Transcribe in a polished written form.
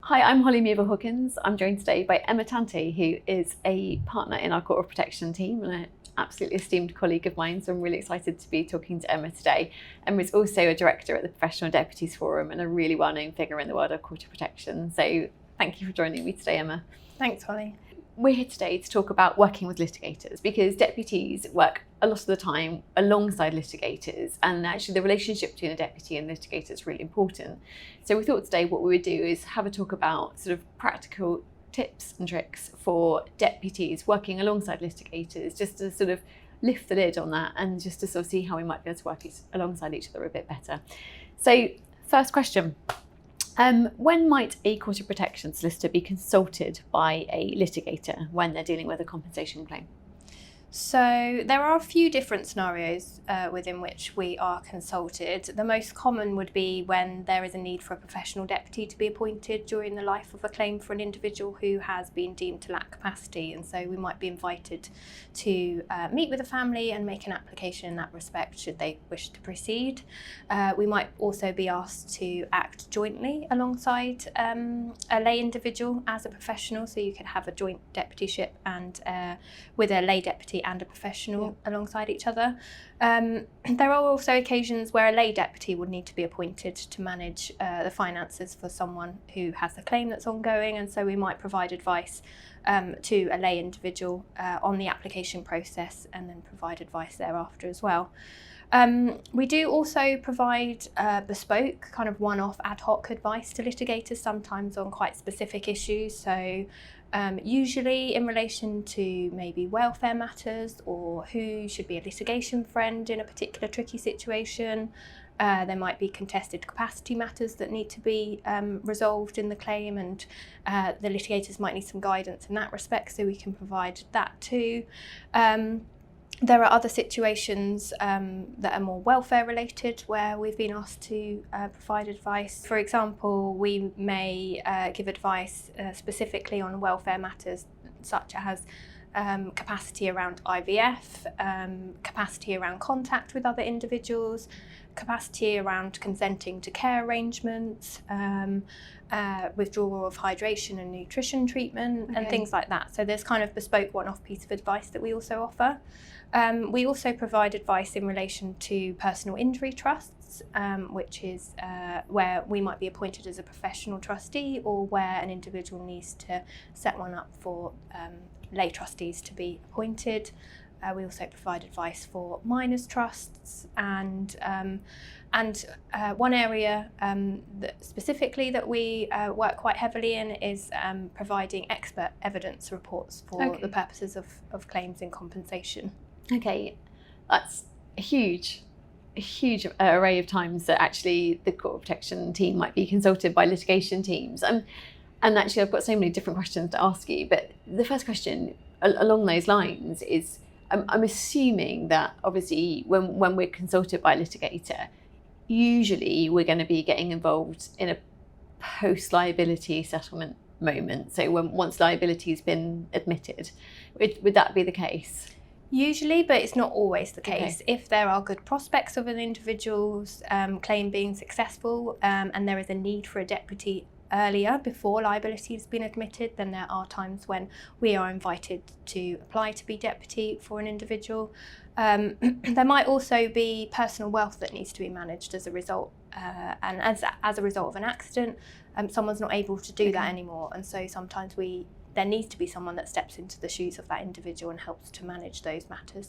Hi, I'm Holly Miéville-Hawkins. I'm joined today by Emma Tante, who is a partner in our Court of Protection team and an absolutely esteemed colleague of mine, so I'm really excited to be talking to Emma today. Emma is also a director at the Professional Deputies Forum and a really well-known figure in the world of Court of Protection. So thank you for joining me today, Emma. Thanks, Holly. We're here today to talk about working with litigators because deputies work a lot of the time alongside litigators, and actually the relationship between a deputy and litigator is really important. So we thought today what we would do is have a talk about sort of practical tips and tricks for deputies working alongside litigators, just to sort of lift the lid on that and just to sort of see how we might be able to work alongside each other a bit better. So first question. When might a Court of Protection solicitor be consulted by a litigator when they're dealing with a compensation claim? So there are a few different scenarios within which we are consulted. The most common would be when there is a need for a professional deputy to be appointed during the life of a claim for an individual who has been deemed to lack capacity, and so we might be invited to meet with the family and make an application in that respect should they wish to proceed. We might also be asked to act jointly alongside a lay individual as a professional, so you could have a joint deputyship and with a lay deputy and a professional alongside each other. There are also occasions where a lay deputy would need to be appointed to manage the finances for someone who has a claim that's ongoing, and so we might provide advice to a lay individual on the application process and then provide advice thereafter as well. We do also provide bespoke, kind of one-off ad hoc advice to litigators, sometimes on quite specific issues. So usually in relation to maybe welfare matters or who should be a litigation friend in a particular tricky situation. There might be contested capacity matters that need to be resolved in the claim, and the litigators might need some guidance in that respect, so we can provide that too. There are other situations that are more welfare related where we've been asked to provide advice. For example, we may give advice specifically on welfare matters such as capacity around IVF, capacity around contact with other individuals, capacity around consenting to care arrangements, withdrawal of hydration and nutrition treatment, and things like that. So there's kind of bespoke one-off piece of advice that we also offer. We also provide advice in relation to personal injury trusts, which is where we might be appointed as a professional trustee or where an individual needs to set one up for lay trustees to be appointed. We also provide advice for minors' trusts, and one area specifically that we work quite heavily in is providing expert evidence reports for the purposes of claims and compensation. Okay, that's a huge array of times that actually the Court of Protection team might be consulted by litigation teams. And actually I've got so many different questions to ask you, but the first question along those lines is, I'm assuming that obviously when we're consulted by a litigator, usually we're going to be getting involved in a post-liability settlement moment. So once liability has been admitted, would that be the case? Usually, but it's not always the case. If there are good prospects of an individual's claim being successful and there is a need for a deputy earlier before liability has been admitted, then there are times when we are invited to apply to be deputy for an individual. There might also be personal wealth that needs to be managed as a result, and as a result of an accident, someone's not able to do that anymore, and so sometimes there needs to be someone that steps into the shoes of that individual and helps to manage those matters.